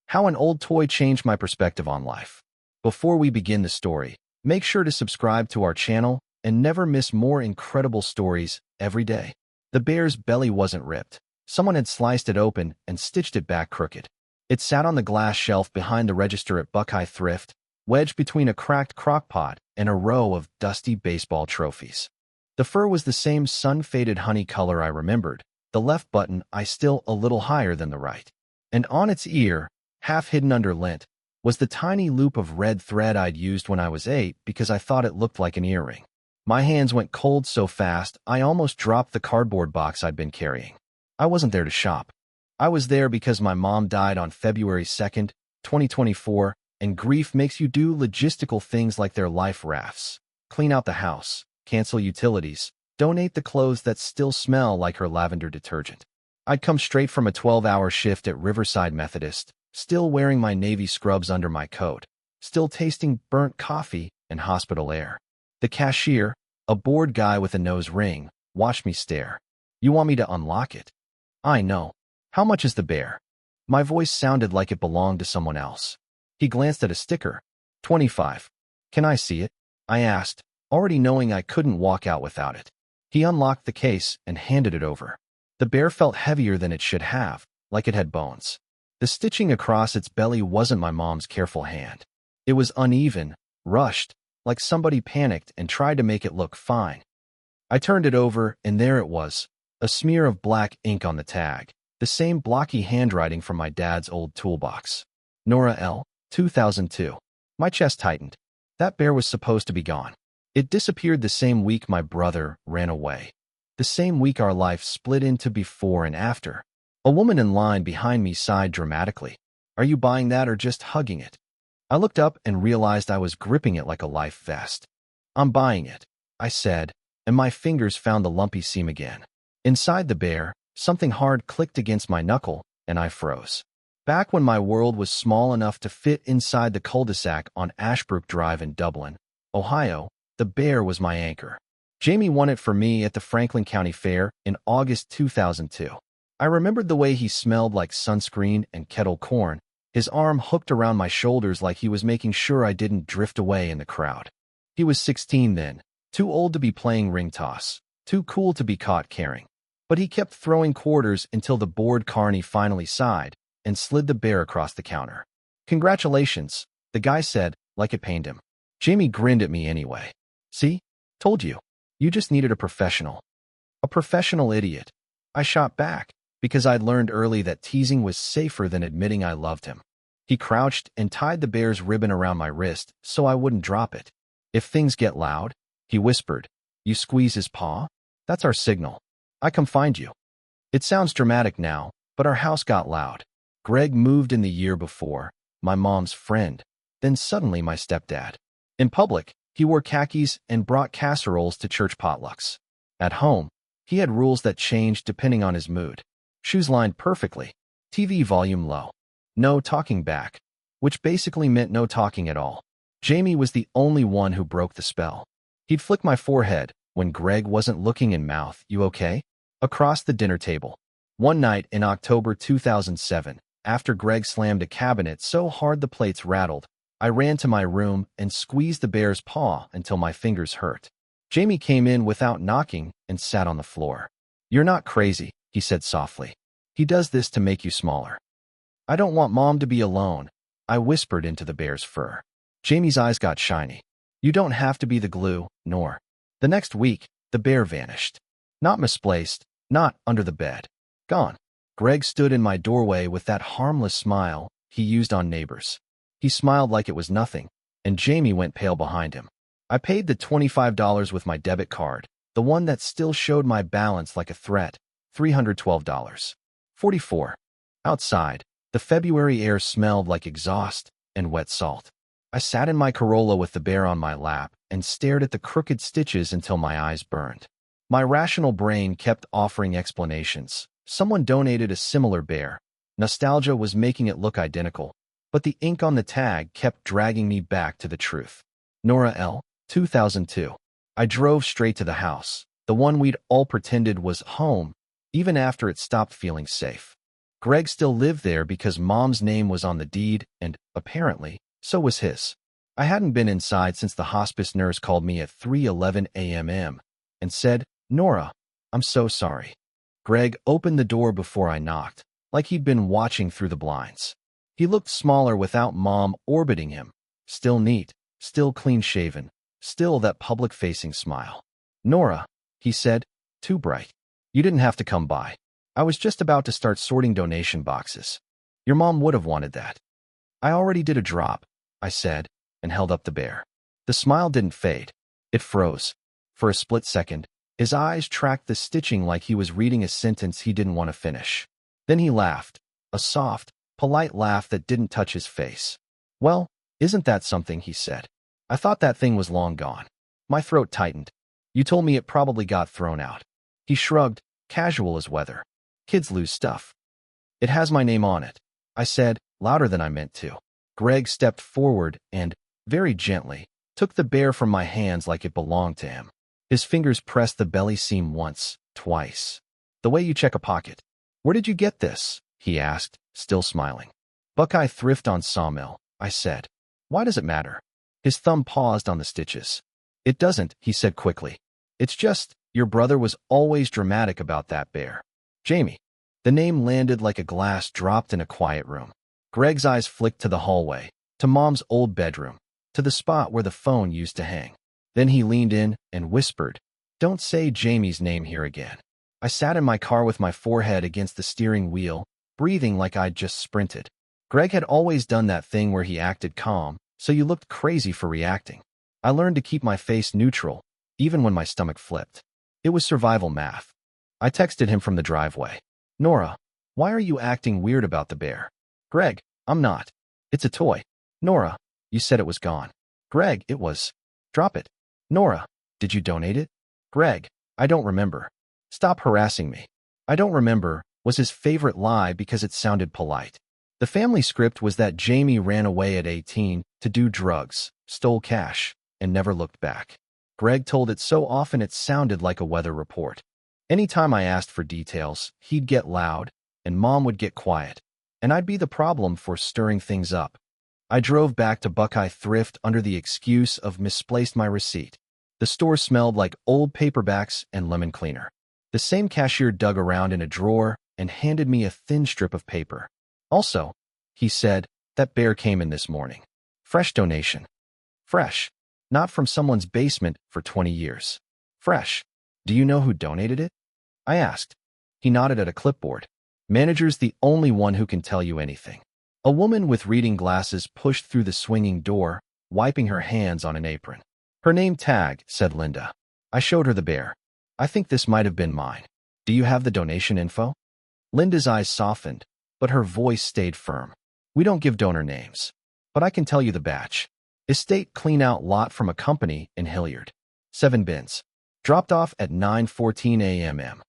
How an old toy changed my perspective on life. Before we begin the story, make sure to subscribe to our channel and never miss more incredible stories every day. The bear's belly wasn't ripped. Someone had sliced it open and stitched it back crooked. It sat on the glass shelf behind the register at Buckeye Thrift, wedged between a cracked crock-pot and a row of dusty baseball trophies. The fur was the same sun-faded honey color I remembered, the left button still a little higher than the right. And on its ear, half hidden under lint, was the tiny loop of red thread I'd used when I was 8 because I thought it looked like an earring. My hands went cold so fast I almost dropped the cardboard box I'd been carrying. I wasn't there to shop. I was there because my mom died on February 2nd, 2024, and grief makes you do logistical things like their life rafts. Clean out the house, cancel utilities, donate the clothes that still smell like her lavender detergent. I'd come straight from a 12-hour shift at Riverside Methodist, still wearing my navy scrubs under my coat, still tasting burnt coffee and hospital air. The cashier, a bored guy with a nose ring, watched me stare. "You want me to unlock it?" "I know. How much is the bear?" My voice sounded like it belonged to someone else. He glanced at a sticker. "$25. Can I see it?" I asked, already knowing I couldn't walk out without it. He unlocked the case and handed it over. The bear felt heavier than it should have, like it had bones. The stitching across its belly wasn't my mom's careful hand. It was uneven, rushed, like somebody panicked and tried to make it look fine. I turned it over, and there it was, a smear of black ink on the tag, the same blocky handwriting from my dad's old toolbox. Nora L., 2002. My chest tightened. That bear was supposed to be gone. It disappeared the same week my brother ran away. The same week our life split into before and after. A woman in line behind me sighed dramatically. "Are you buying that or just hugging it?" I looked up and realized I was gripping it like a life vest. "I'm buying it," I said, and my fingers found the lumpy seam again. Inside the bear, something hard clicked against my knuckle, and I froze. Back when my world was small enough to fit inside the cul-de-sac on Ashbrook Drive in Dublin, Ohio, the bear was my anchor. Jamie won it for me at the Franklin County Fair in August 2002. I remembered the way he smelled like sunscreen and kettle corn, his arm hooked around my shoulders like he was making sure I didn't drift away in the crowd. He was 16 then, too old to be playing ring toss, too cool to be caught caring. But he kept throwing quarters until the bored carny finally sighed and slid the bear across the counter. "Congratulations," the guy said, like it pained him. Jamie grinned at me anyway. "See? Told you. You just needed a professional." "A professional idiot," I shot back, because I'd learned early that teasing was safer than admitting I loved him. He crouched and tied the bear's ribbon around my wrist so I wouldn't drop it. "If things get loud," he whispered. "You squeeze his paw? That's our signal. I come find you." It sounds dramatic now, but our house got loud. Greg moved in the year before, my mom's friend, then suddenly my stepdad. In public, he wore khakis and brought casseroles to church potlucks. At home, he had rules that changed depending on his mood. Shoes lined perfectly, TV volume low, no talking back, which basically meant no talking at all. Jamie was the only one who broke the spell. He'd flick my forehead when Greg wasn't looking and mouth, "You okay?" across the dinner table. One night in October 2007, after Greg slammed a cabinet so hard the plates rattled, I ran to my room and squeezed the bear's paw until my fingers hurt. Jamie came in without knocking and sat on the floor. "You're not crazy," he said softly. "He does this to make you smaller." "I don't want Mom to be alone," I whispered into the bear's fur. Jamie's eyes got shiny. "You don't have to be the glue, Nor." The next week, the bear vanished. Not misplaced, not under the bed. Gone. Greg stood in my doorway with that harmless smile he used on Neighbors. He smiled like it was nothing, and Jamie went pale behind him. I paid the $25 with my debit card, the one that still showed my balance like a threat, $312. 44. Outside, the February air smelled like exhaust and wet salt. I sat in my Corolla with the bear on my lap and stared at the crooked stitches until my eyes burned. My rational brain kept offering explanations. Someone donated a similar bear. Nostalgia was making it look identical, but the ink on the tag kept dragging me back to the truth. Nora L., 2002. I drove straight to the house, the one we'd all pretended was home, even after it stopped feeling safe. Greg still lived there because Mom's name was on the deed, and, apparently, so was his. I hadn't been inside since the hospice nurse called me at 3:11 a.m. and said, "Nora, I'm so sorry." Greg opened the door before I knocked, like he'd been watching through the blinds. He looked smaller without Mom orbiting him. Still neat, still clean-shaven, still that public-facing smile. "Nora," he said, "too bright. You didn't have to come by. I was just about to start sorting donation boxes. Your mom would have wanted that." "I already did a drop," I said, and held up the bear. The smile didn't fade. It froze. For a split second, his eyes tracked the stitching like he was reading a sentence he didn't want to finish. Then he laughed, a soft, polite laugh that didn't touch his face. "Well, isn't that something?" he said. "I thought that thing was long gone." My throat tightened. "You told me it probably got thrown out." He shrugged, casual as weather. "Kids lose stuff." "It has my name on it," I said, louder than I meant to. Greg stepped forward and, very gently, took the bear from my hands like it belonged to him. His fingers pressed the belly seam once, twice. "The way you check a pocket." "Where did you get this?" he asked, still smiling. "Buckeye Thrift on Sawmill," I said. "Why does it matter?" His thumb paused on the stitches. "It doesn't," he said quickly. "It's just, your brother was always dramatic about that bear. Jamie." The name landed like a glass dropped in a quiet room. Greg's eyes flicked to the hallway, to Mom's old bedroom, to the spot where the phone used to hang. Then he leaned in and whispered, "Don't say Jamie's name here again." I sat in my car with my forehead against the steering wheel, breathing like I'd just sprinted. Greg had always done that thing where he acted calm, so you looked crazy for reacting. I learned to keep my face neutral, even when my stomach flipped. It was survival math. I texted him from the driveway. "Nora, why are you acting weird about the bear?" "Greg, I'm not. It's a toy." "Nora, you said it was gone." "Greg, it was." "Drop it." "Nora, did you donate it?" "Greg, I don't remember." "Stop harassing me." "I don't remember" was his favorite lie because it sounded polite. The family script was that Jamie ran away at 18 to do drugs, stole cash, and never looked back. Greg told it so often it sounded like a weather report. Anytime I asked for details, he'd get loud, and Mom would get quiet, and I'd be the problem for stirring things up. I drove back to Buckeye Thrift under the excuse of misplaced my receipt. The store smelled like old paperbacks and lemon cleaner. The same cashier dug around in a drawer and handed me a thin strip of paper. "Also," he said, "that bear came in this morning. Fresh donation." Fresh. Not from someone's basement for 20 years. Fresh. "Do you know who donated it?" I asked. He nodded at a clipboard. "Manager's the only one who can tell you anything." A woman with reading glasses pushed through the swinging door, wiping her hands on an apron. "Her name tag," said Linda. I showed her the bear. "I think this might have been mine. Do you have the donation info?" Linda's eyes softened, but her voice stayed firm. "We don't give donor names. But I can tell you the batch. Estate clean-out lot from a company in Hilliard. 7 bins. Dropped off at 9:14 a.m.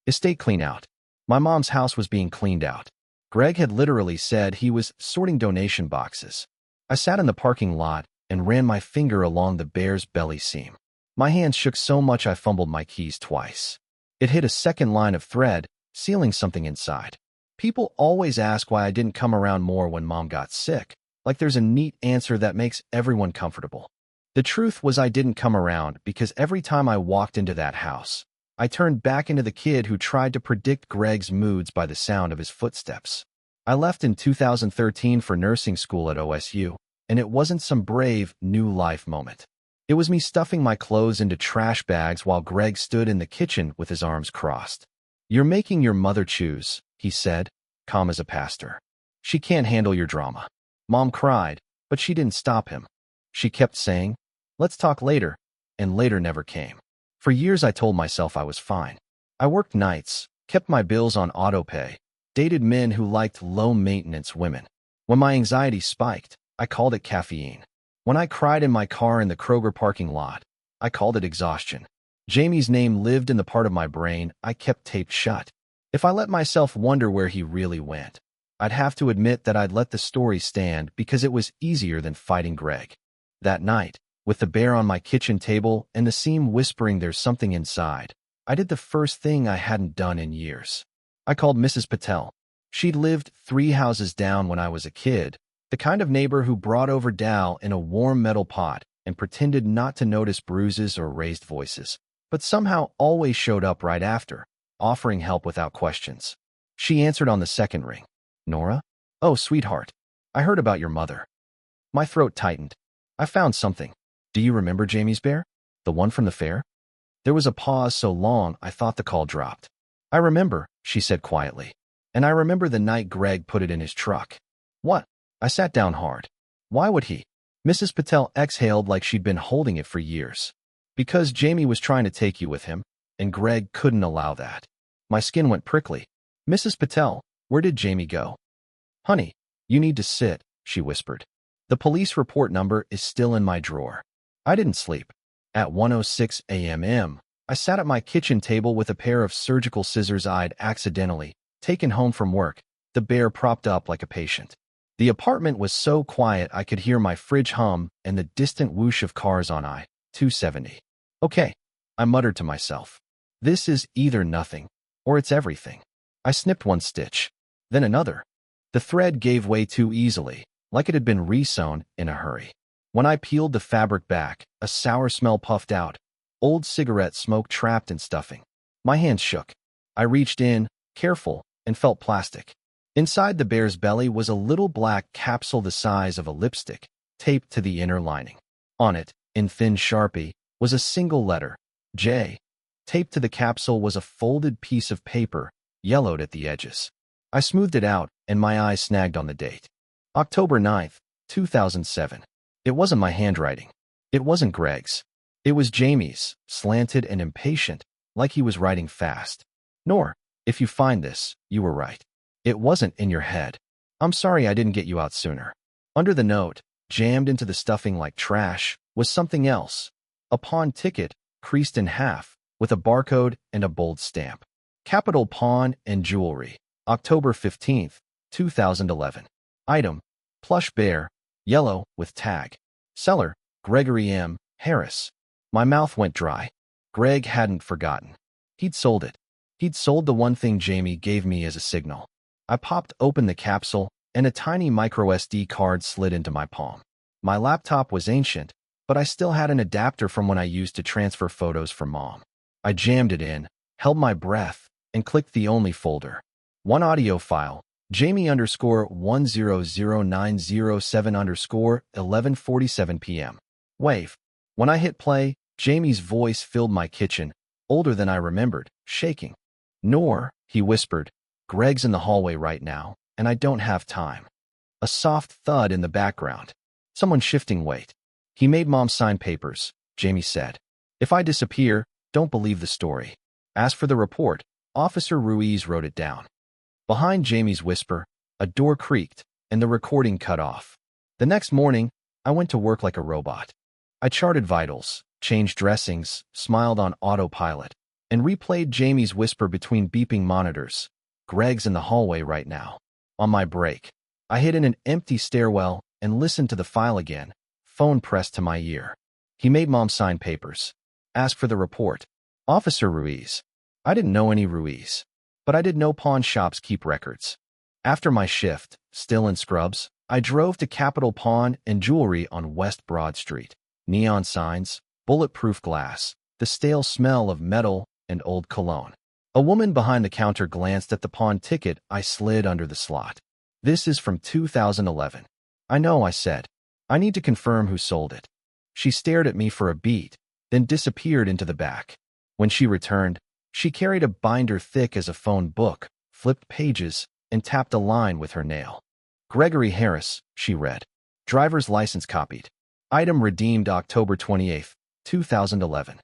Estate clean-out. My mom's house was being cleaned out. Greg had literally said he was sorting donation boxes. I sat in the parking lot and ran my finger along the bear's belly seam. My hands shook so much I fumbled my keys twice. It hit a second line of thread, sealing something inside. People always ask why I didn't come around more when Mom got sick, like there's a neat answer that makes everyone comfortable. The truth was I didn't come around because every time I walked into that house, I turned back into the kid who tried to predict Greg's moods by the sound of his footsteps. I left in 2013 for nursing school at OSU, and it wasn't some brave, new life moment. It was me stuffing my clothes into trash bags while Greg stood in the kitchen with his arms crossed. "You're making your mother choose," he said, calm as a pastor. "She can't handle your drama." Mom cried, but she didn't stop him. She kept saying, "Let's talk later," and later never came. For years I told myself I was fine. I worked nights, kept my bills on autopay, dated men who liked low-maintenance women. When my anxiety spiked, I called it caffeine. When I cried in my car in the Kroger parking lot, I called it exhaustion. Jamie's name lived in the part of my brain I kept taped shut. If I let myself wonder where he really went, I'd have to admit that I'd let the story stand because it was easier than fighting Greg. That night, with the bear on my kitchen table and the seam whispering there's something inside, I did the first thing I hadn't done in years. I called Mrs. Patel. She'd lived 3 houses down when I was a kid, the kind of neighbor who brought over Dal in a warm metal pot and pretended not to notice bruises or raised voices, but somehow always showed up right after, offering help without questions. She answered on the second ring. Nora? Oh, sweetheart. I heard about your mother. My throat tightened. I found something. Do you remember Jamie's bear? The one from the fair? There was a pause so long I thought the call dropped. I remember, she said quietly. And I remember the night Greg put it in his truck. What? I sat down hard. Why would he? Mrs. Patel exhaled like she'd been holding it for years. Because Jamie was trying to take you with him, and Greg couldn't allow that. My skin went prickly. Mrs. Patel, where did Jamie go? Honey, you need to sit, she whispered. The police report number is still in my drawer. I didn't sleep. At 1:06 a.m., I sat at my kitchen table with a pair of surgical scissors I'd accidentally taken home from work, the bear propped up like a patient. The apartment was so quiet I could hear my fridge hum and the distant whoosh of cars on I-270. Okay, I muttered to myself. This is either nothing, or it's everything. I snipped one stitch, then another. The thread gave way too easily, like it had been re-sewn in a hurry. When I peeled the fabric back, a sour smell puffed out, old cigarette smoke trapped in stuffing. My hands shook. I reached in, careful, and felt plastic. Inside the bear's belly was a little black capsule the size of a lipstick, taped to the inner lining. On it, in thin Sharpie, was a single letter, J. Taped to the capsule was a folded piece of paper, yellowed at the edges. I smoothed it out, and my eyes snagged on the date. October 9th, 2007. It wasn't my handwriting. It wasn't Greg's. It was Jamie's, slanted and impatient, like he was writing fast. Nor, if you find this, you were right. It wasn't in your head. I'm sorry I didn't get you out sooner. Under the note, jammed into the stuffing like trash, was something else. A pawn ticket, creased in half, with a barcode and a bold stamp. Capital Pawn and Jewelry. October 15th, 2011. Item, plush bear, yellow, with tag. Seller, Gregory M. Harris. My mouth went dry. Greg hadn't forgotten. He'd sold it. He'd sold the one thing Jamie gave me as a signal. I popped open the capsule, and a tiny microSD card slid into my palm. My laptop was ancient, but I still had an adapter from when I used to transfer photos for Mom. I jammed it in, held my breath, and clicked the only folder. One audio file, Jamie_100907_11:47 p.m. Wave. When I hit play, Jamie's voice filled my kitchen, older than I remembered, shaking. Nor, he whispered, Greg's in the hallway right now, and I don't have time. A soft thud in the background. Someone shifting weight. He made Mom sign papers, Jamie said. If I disappear, don't believe the story. As for the report, Officer Ruiz wrote it down. Behind Jamie's whisper, a door creaked, and the recording cut off. The next morning, I went to work like a robot. I charted vitals, changed dressings, smiled on autopilot, and replayed Jamie's whisper between beeping monitors. Greg's in the hallway right now. On my break, I hid in an empty stairwell and listened to the file again, phone pressed to my ear. He made Mom sign papers. Asked for the report. Officer Ruiz. I didn't know any Ruiz, but I did know pawn shops keep records. After my shift, still in scrubs, I drove to Capital Pawn and Jewelry on West Broad Street. Neon signs, bulletproof glass, the stale smell of metal and old cologne. A woman behind the counter glanced at the pawn ticket I slid under the slot. This is from 2011. I know, I said. I need to confirm who sold it. She stared at me for a beat, then disappeared into the back. When she returned, she carried a binder thick as a phone book, flipped pages, and tapped a line with her nail. Gregory Harris, she read. Driver's license copied. Item redeemed October 28, 2011.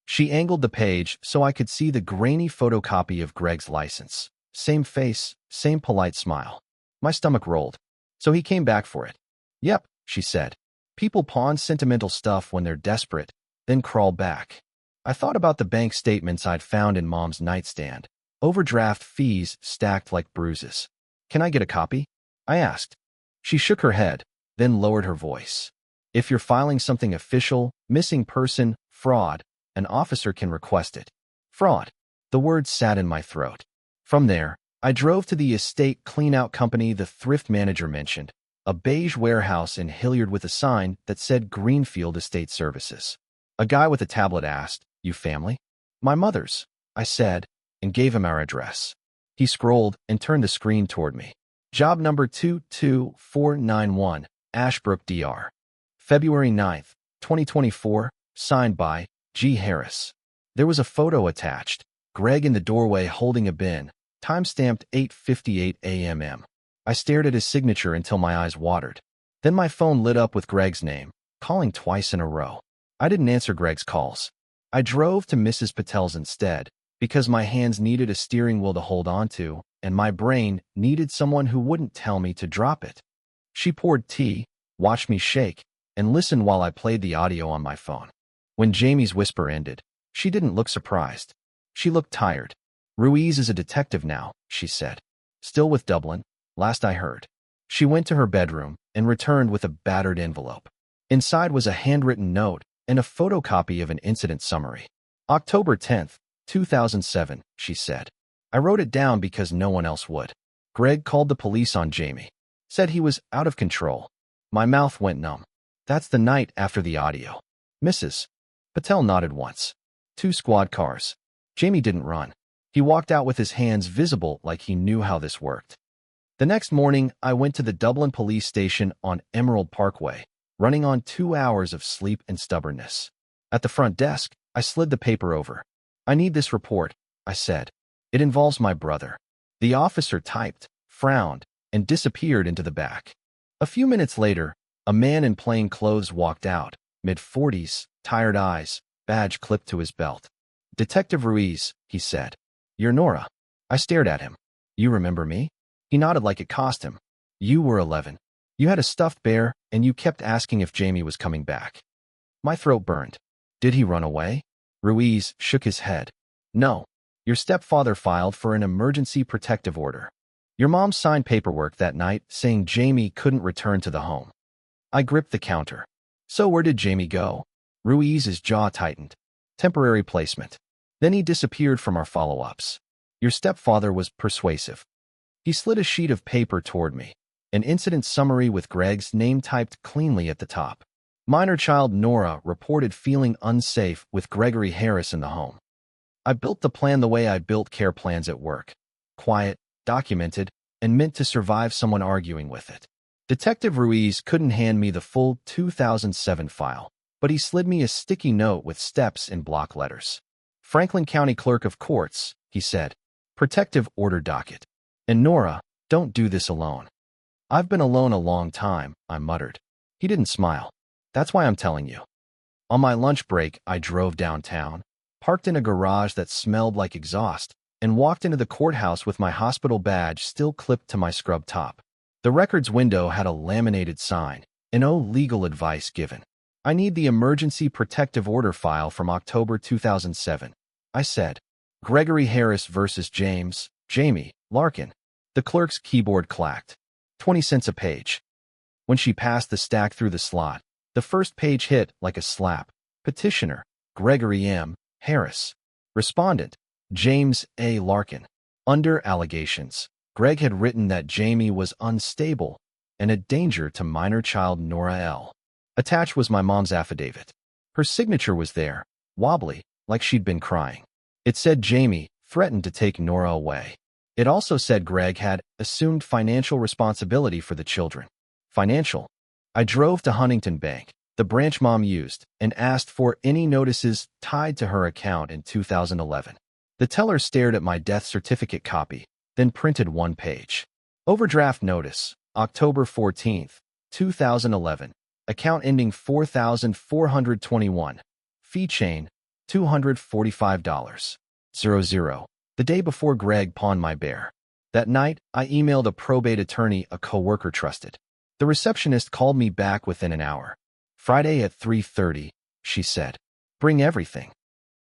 She angled the page so I could see the grainy photocopy of Greg's license. Same face, same polite smile. My stomach rolled. So he came back for it. Yep, she said. People pawn sentimental stuff when they're desperate, then crawl back. I thought about the bank statements I'd found in Mom's nightstand. Overdraft fees stacked like bruises. Can I get a copy? I asked. She shook her head, then lowered her voice. If you're filing something official, missing person, fraud, an officer can request it. Fraud. The words sat in my throat. From there, I drove to the estate clean-out company the thrift manager mentioned, a beige warehouse in Hilliard with a sign that said Greenfield Estate Services. A guy with a tablet asked, "You family?" "My mother's," I said, and gave him our address. He scrolled and turned the screen toward me. Job number 22491, Ashbrook, DR. February 9th, 2024, signed by G. Harris. There was a photo attached, Greg in the doorway holding a bin, time-stamped 8:58 a.m. I stared at his signature until my eyes watered. Then my phone lit up with Greg's name, calling twice in a row. I didn't answer Greg's calls. I drove to Mrs. Patel's instead, because my hands needed a steering wheel to hold onto, and my brain needed someone who wouldn't tell me to drop it. She poured tea, watched me shake, and listened while I played the audio on my phone. When Jamie's whisper ended, she didn't look surprised. She looked tired. "Ruiz is a detective now," she said. "Still with Dublin, last I heard." She went to her bedroom and returned with a battered envelope. Inside was a handwritten note and a photocopy of an incident summary. "October 10th, 2007, she said. I wrote it down because no one else would. Greg called the police on Jamie. Said he was out of control. My mouth went numb. That's the night after the audio. Mrs. Patel nodded once. 2 squad cars. Jamie didn't run. He walked out with his hands visible like he knew how this worked. The next morning, I went to the Dublin police station on Emerald Parkway, running on 2 hours of sleep and stubbornness. At the front desk, I slid the paper over. "I need this report," I said. "It involves my brother." The officer typed, frowned, and disappeared into the back. A few minutes later, a man in plain clothes walked out, mid-40s, tired eyes, badge clipped to his belt. "Detective Ruiz," he said. "You're Nora." I stared at him. "You remember me?" He nodded like it cost him. "You were 11. You had a stuffed bear, and you kept asking if Jamie was coming back." My throat burned. "Did he run away?" Ruiz shook his head. "No. Your stepfather filed for an emergency protective order. Your mom signed paperwork that night saying Jamie couldn't return to the home." I gripped the counter. "So where did Jamie go?" Ruiz's jaw tightened. "Temporary placement." Then he disappeared from our follow-ups. Your stepfather was persuasive. He slid a sheet of paper toward me, an incident summary with Greg's name typed cleanly at the top. Minor child Nora reported feeling unsafe with Gregory Harris in the home. I built the plan the way I built care plans at work. Quiet, documented, and meant to survive someone arguing with it. Detective Ruiz couldn't hand me the full 2007 file, but he slid me a sticky note with steps in block letters. "Franklin County Clerk of Courts," he said. "Protective order docket. And Nora, don't do this alone." "I've been alone a long time," I muttered. He didn't smile. "That's why I'm telling you." On my lunch break, I drove downtown, parked in a garage that smelled like exhaust, and walked into the courthouse with my hospital badge still clipped to my scrub top. The records window had a laminated sign, "No legal advice given." "I need the emergency protective order file from October 2007, I said. "Gregory Harris versus Jamie Larkin." The clerk's keyboard clacked. 20 cents a page. When she passed the stack through the slot, the first page hit like a slap. Petitioner, Gregory M. Harris. Respondent, James A. Larkin. Under allegations, Greg had written that Jamie was unstable and a danger to minor child Nora L. Attached was my mom's affidavit. Her signature was there, wobbly, like she'd been crying. It said Jamie threatened to take Nora away. It also said Greg had assumed financial responsibility for the children. Financial. I drove to Huntington Bank, the branch mom used, and asked for any notices tied to her account in 2011. The teller stared at my death certificate copy, then printed one page. Overdraft notice, October 14th, 2011. Account ending 4421. Fee chain, $245.00. The day before Greg pawned my bear. That night, I emailed a probate attorney a coworker trusted. The receptionist called me back within an hour. "Friday at 3:30, she said. "Bring everything."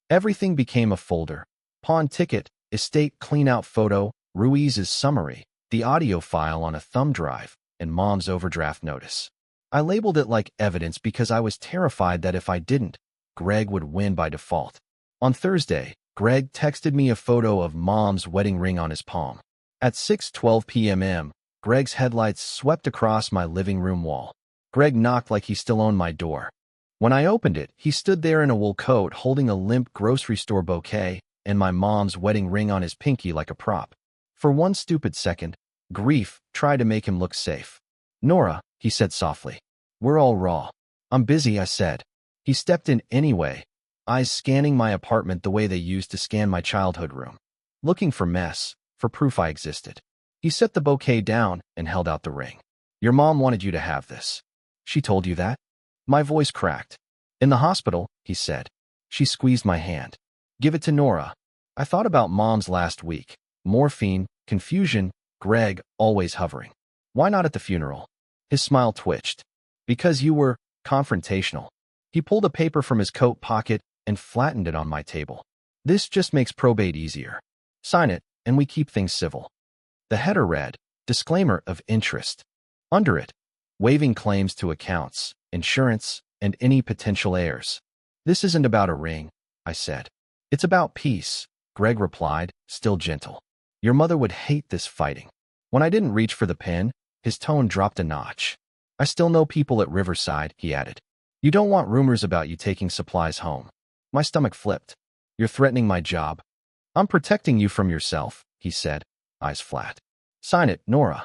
Everything became a folder. Pawn ticket, estate clean-out photo, Ruiz's summary, the audio file on a thumb drive, and mom's overdraft notice. I labeled it like evidence because I was terrified that if I didn't, Greg would win by default. On Thursday, Greg texted me a photo of mom's wedding ring on his palm. At 6:12 p.m., Greg's headlights swept across my living room wall. Greg knocked like he still owned my door. When I opened it, he stood there in a wool coat holding a limp grocery store bouquet and my mom's wedding ring on his pinky like a prop. For one stupid second, grief tried to make him look safe. "Nora," he said softly. "We're all raw." "I'm busy," I said. He stepped in anyway, eyes scanning my apartment the way they used to scan my childhood room, looking for mess, for proof I existed. He set the bouquet down and held out the ring. "Your mom wanted you to have this." "She told you that?" My voice cracked. "In the hospital," he said. She squeezed my hand. "Give it to Nora." I thought about moms last week. Morphine, confusion, Greg always hovering. "Why not at the funeral?" His smile twitched. "Because you were confrontational." He pulled a paper from his coat pocket and flattened it on my table. "This just makes probate easier. Sign it, and we keep things civil." The header read, "Disclaimer of interest." Under it, waiving claims to accounts, insurance, and any potential heirs. "This isn't about a ring," I said. "It's about peace," Greg replied, still gentle. "Your mother would hate this fighting." When I didn't reach for the pen, his tone dropped a notch. "I still know people at Riverside," he added. "You don't want rumors about you taking supplies home." My stomach flipped. "You're threatening my job." "I'm protecting you from yourself," he said, eyes flat. "Sign it, Nora."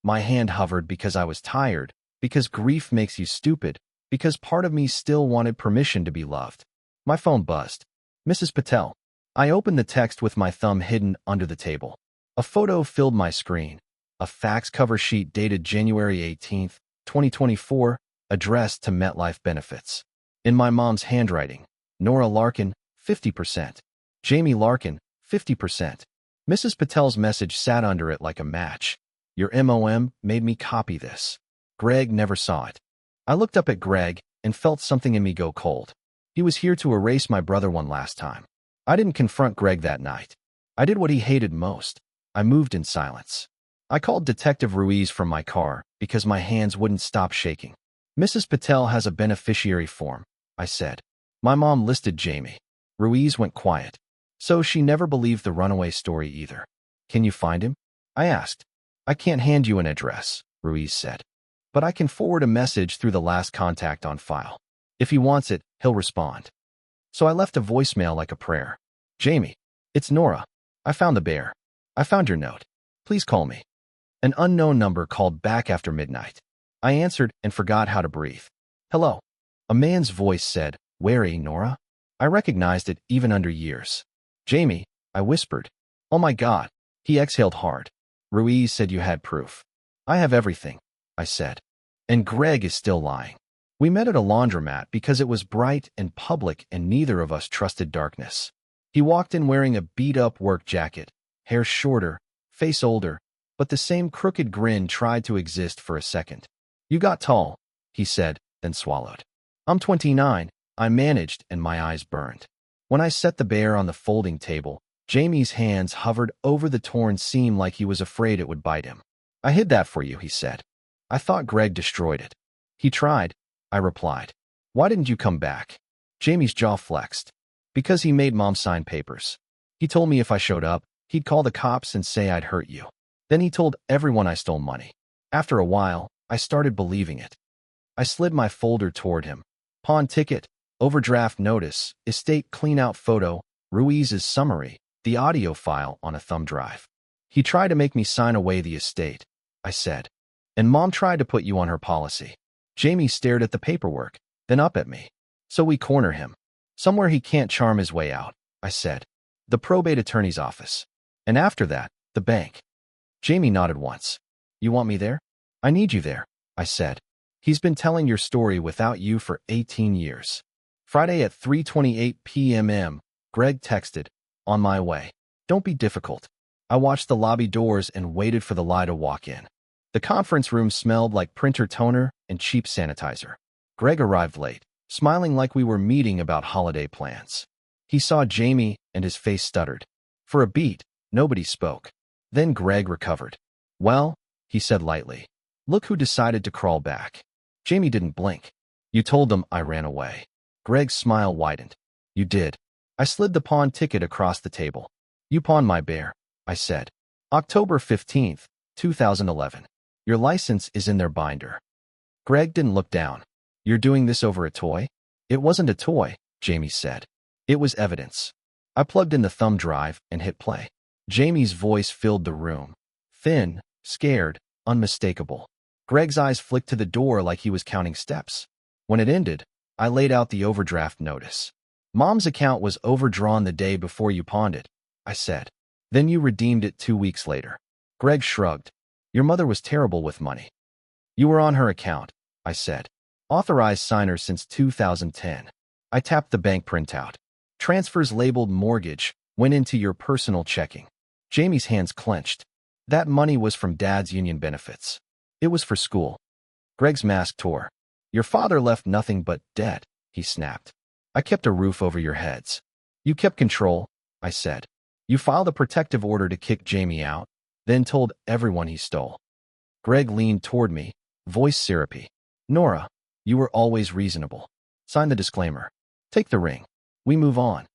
My hand hovered because I was tired, because grief makes you stupid, because part of me still wanted permission to be loved. My phone buzzed. "Mrs. Patel." I opened the text with my thumb hidden under the table. A photo filled my screen. A fax cover sheet dated January 18th, 2024, addressed to MetLife Benefits. In my mom's handwriting, Nora Larkin, 50%. Jamie Larkin, 50%. Mrs. Patel's message sat under it like a match. "Your MOM made me copy this." Greg never saw it. I looked up at Greg and felt something in me go cold. He was here to erase my brother one last time. I didn't confront Greg that night. I did what he hated most. I moved in silence. I called Detective Ruiz from my car because my hands wouldn't stop shaking. "Mrs. Patel has a beneficiary form," I said. "My mom listed Jamie." Ruiz went quiet. "So she never believed the runaway story either." "Can you find him?" I asked. "I can't hand you an address," Ruiz said. "But I can forward a message through the last contact on file. If he wants it, he'll respond." So I left a voicemail like a prayer. "Jamie, it's Nora. I found the bear. I found your note. Please call me." An unknown number called back after midnight. I answered and forgot how to breathe. "Hello." A man's voice said, "Wary, Nora?" I recognized it even under years. "Jamie," I whispered. "Oh my God." He exhaled hard. "Ruiz said you had proof." "I have everything," I said. "And Greg is still lying." We met at a laundromat because it was bright and public and neither of us trusted darkness. He walked in wearing a beat-up work jacket, hair shorter, face older, but the same crooked grin tried to exist for a second. "You got tall," he said, then swallowed. "I'm 29, I managed, and my eyes burned. When I set the bear on the folding table, Jamie's hands hovered over the torn seam like he was afraid it would bite him. "I hid that for you," he said. "I thought Greg destroyed it." "He tried," I replied. "Why didn't you come back?" Jamie's jaw flexed. "Because he made Mom sign papers. He told me if I showed up, he'd call the cops and say I'd hurt you. Then he told everyone I stole money. After a while, I started believing it." I slid my folder toward him. Pawn ticket, overdraft notice, estate clean-out photo, Ruiz's summary, the audio file on a thumb drive. "He tried to make me sign away the estate," I said. "And Mom tried to put you on her policy." Jamie stared at the paperwork, then up at me. "So we corner him. Somewhere he can't charm his way out," I said. "The probate attorney's office. And after that, the bank." Jamie nodded once. "You want me there?" "I need you there," I said. "He's been telling your story without you for 18 years. Friday at 3:28 p.m. Greg texted, "On my way. Don't be difficult." I watched the lobby doors and waited for the lie to walk in. The conference room smelled like printer toner and cheap sanitizer. Greg arrived late, smiling like we were meeting about holiday plans. He saw Jamie and his face stuttered. For a beat, nobody spoke. Then Greg recovered. "Well," he said lightly, "look who decided to crawl back." Jamie didn't blink. "You told them I ran away." Greg's smile widened. "You did." I slid the pawn ticket across the table. "You pawned my bear," I said. October 15th, 2011. Your license is in their binder. Greg didn't look down. You're doing this over a toy? It wasn't a toy, Jamie said. It was evidence. I plugged in the thumb drive and hit play. Jamie's voice filled the room. Thin, scared, unmistakable. Greg's eyes flicked to the door like he was counting steps. When it ended, I laid out the overdraft notice. Mom's account was overdrawn the day before you pawned it, I said. Then you redeemed it 2 weeks later. Greg shrugged. Your mother was terrible with money. You were on her account, I said. Authorized signer since 2010. I tapped the bank printout. Transfers labeled mortgage went into your personal checking. Jamie's hands clenched. That money was from Dad's union benefits. It was for school. Greg's mask tore. Your father left nothing but debt, he snapped. I kept a roof over your heads. You kept control, I said. You filed a protective order to kick Jamie out, then told everyone he stole. Greg leaned toward me, voice syrupy. Nora, you were always reasonable. Sign the disclaimer. Take the ring. We move on.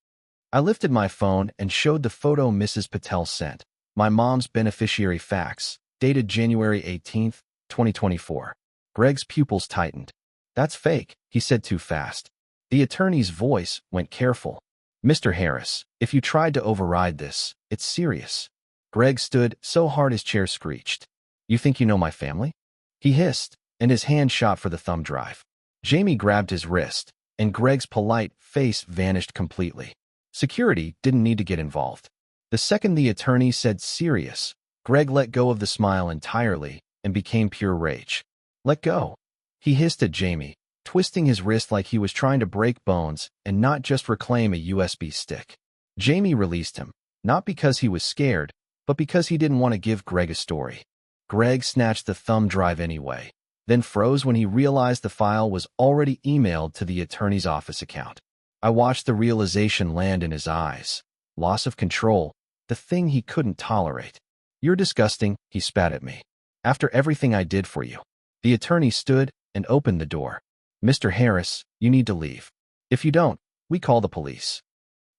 I lifted my phone and showed the photo Mrs. Patel sent. My mom's beneficiary fax, dated January 18th, 2024. Greg's pupils tightened. That's fake, he said too fast. The attorney's voice went careful. Mr. Harris, if you tried to override this, it's serious. Greg stood so hard his chair screeched. You think you know my family? He hissed, and his hand shot for the thumb drive. Jamie grabbed his wrist, and Greg's polite face vanished completely. Security didn't need to get involved. The second the attorney said serious, Greg let go of the smile entirely and became pure rage. Let go. He hissed at Jamie, twisting his wrist like he was trying to break bones and not just reclaim a USB stick. Jamie released him, not because he was scared, but because he didn't want to give Greg a story. Greg snatched the thumb drive anyway, then froze when he realized the file was already emailed to the attorney's office account. I watched the realization land in his eyes. Loss of control, the thing he couldn't tolerate. You're disgusting, he spat at me. After everything I did for you. The attorney stood and opened the door. Mr. Harris, you need to leave. If you don't, we call the police.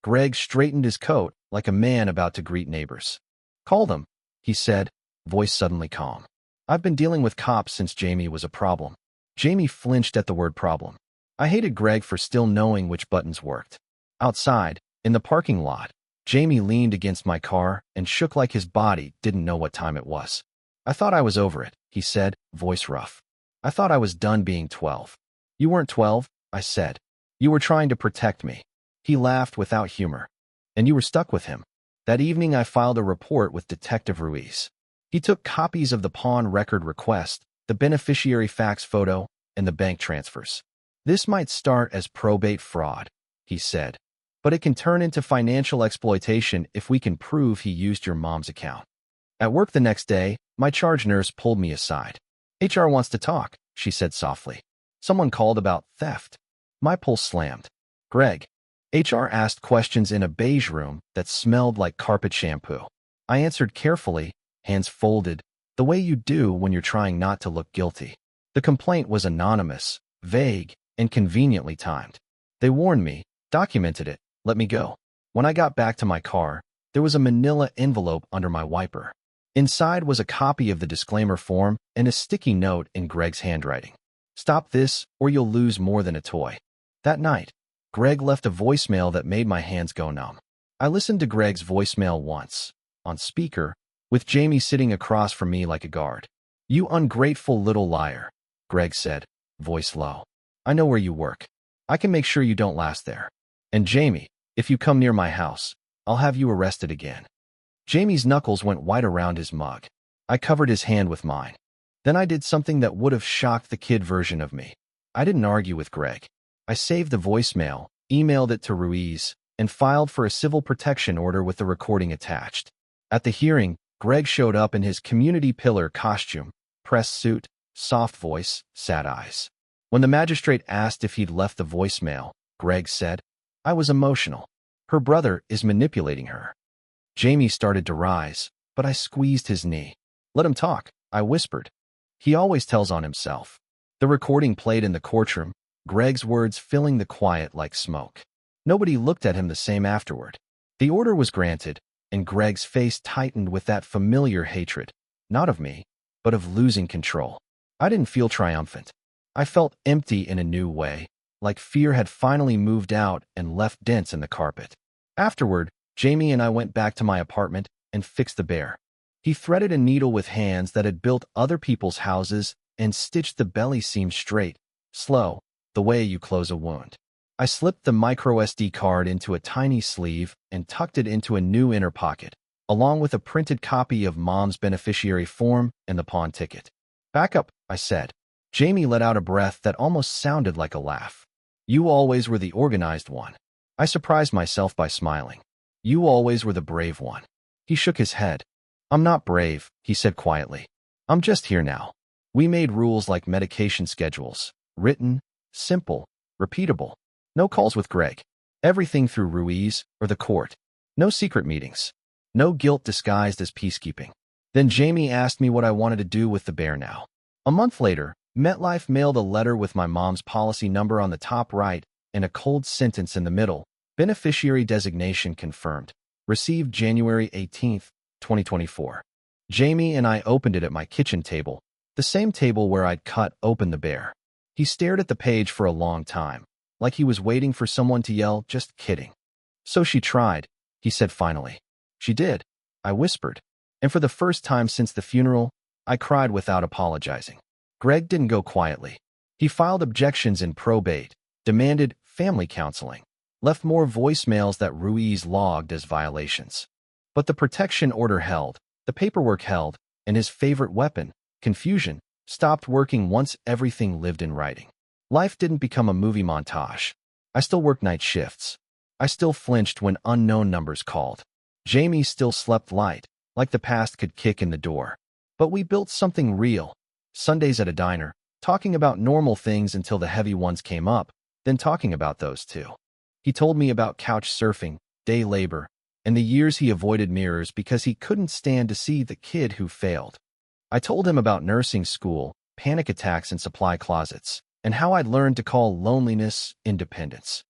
Greg straightened his coat like a man about to greet neighbors. Call them, he said, voice suddenly calm. I've been dealing with cops since Jamie was a problem. Jamie flinched at the word problem. I hated Greg for still knowing which buttons worked. Outside, in the parking lot, Jamie leaned against my car and shook like his body didn't know what time it was. I thought I was over it, he said, voice rough. I thought I was done being 12. You weren't 12, I said. You were trying to protect me. He laughed without humor. And you were stuck with him. That evening I filed a report with Detective Ruiz. He took copies of the pawn record request, the beneficiary fax photo, and the bank transfers. This might start as probate fraud, he said, but it can turn into financial exploitation if we can prove he used your mom's account. At work the next day, my charge nurse pulled me aside. HR wants to talk, she said softly. Someone called about theft. My pulse slammed. Greg. HR asked questions in a beige room that smelled like carpet shampoo. I answered carefully, hands folded, the way you do when you're trying not to look guilty. The complaint was anonymous, vague, and conveniently timed. They warned me, documented it, let me go. When I got back to my car, there was a manila envelope under my wiper. Inside was a copy of the disclaimer form and a sticky note in Greg's handwriting. Stop this, or you'll lose more than a toy. That night, Greg left a voicemail that made my hands go numb. I listened to Greg's voicemail once, on speaker, with Jamie sitting across from me like a guard. You ungrateful little liar, Greg said, voice low. I know where you work. I can make sure you don't last there. And Jamie, if you come near my house, I'll have you arrested again. Jamie's knuckles went white around his mug. I covered his hand with mine. Then I did something that would have shocked the kid version of me. I didn't argue with Greg. I saved the voicemail, emailed it to Ruiz, and filed for a civil protection order with the recording attached. At the hearing, Greg showed up in his community pillar costume, press suit, soft voice, sad eyes. When the magistrate asked if he'd left the voicemail, Greg said, I was emotional. Her brother is manipulating her. Jamie started to rise, but I squeezed his knee. Let him talk, I whispered. He always tells on himself. The recording played in the courtroom, Greg's words filling the quiet like smoke. Nobody looked at him the same afterward. The order was granted, and Greg's face tightened with that familiar hatred, not of me, but of losing control. I didn't feel triumphant. I felt empty in a new way, like fear had finally moved out and left dents in the carpet. Afterward, Jamie and I went back to my apartment and fixed the bear. He threaded a needle with hands that had built other people's houses and stitched the belly seam straight, slow, the way you close a wound. I slipped the microSD card into a tiny sleeve and tucked it into a new inner pocket, along with a printed copy of Mom's beneficiary form and the pawn ticket. "Back up," I said. Jamie let out a breath that almost sounded like a laugh. "You always were the organized one." I surprised myself by smiling. "You always were the brave one." He shook his head. "I'm not brave," he said quietly. "I'm just here now." We made rules like medication schedules, written, simple, repeatable. No calls with Greg. Everything through Ruiz or the court. No secret meetings. No guilt disguised as peacekeeping. Then Jamie asked me what I wanted to do with the bear now. A month later, MetLife mailed a letter with my mom's policy number on the top right and a cold sentence in the middle. Beneficiary designation confirmed. Received January 18, 2024. Jamie and I opened it at my kitchen table, the same table where I'd cut open the bear. He stared at the page for a long time, like he was waiting for someone to yell, "Just kidding." "So she tried," he said finally. "She did," I whispered. And for the first time since the funeral, I cried without apologizing. Greg didn't go quietly. He filed objections in probate, demanded family counseling, left more voicemails that Ruiz logged as violations. But the protection order held, the paperwork held, and his favorite weapon, confusion, stopped working once everything lived in writing. Life didn't become a movie montage. I still worked night shifts. I still flinched when unknown numbers called. Jamie still slept light, like the past could kick in the door. But we built something real. Sundays at a diner, talking about normal things until the heavy ones came up, then talking about those too. He told me about couch surfing, day labor, and the years he avoided mirrors because he couldn't stand to see the kid who failed. I told him about nursing school, panic attacks in supply closets, and how I'd learned to call loneliness independence.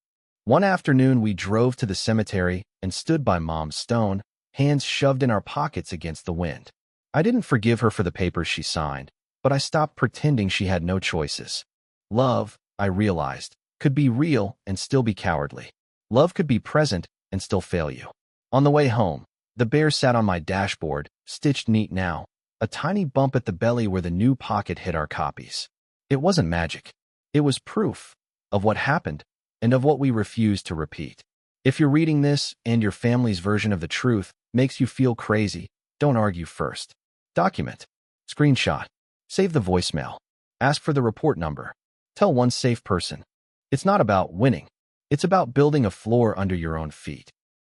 One afternoon, we drove to the cemetery and stood by Mom's stone, hands shoved in our pockets against the wind. I didn't forgive her for the papers she signed, but I stopped pretending she had no choices. Love, I realized, could be real and still be cowardly. Love could be present and still fail you. On the way home, the bear sat on my dashboard, stitched neat now, a tiny bump at the belly where the new pocket hid our copies. It wasn't magic. It was proof of what happened and of what we refused to repeat. If you're reading this and your family's version of the truth makes you feel crazy, don't argue first. Document. Screenshot. Save the voicemail. Ask for the report number. Tell one safe person. It's not about winning. It's about building a floor under your own feet.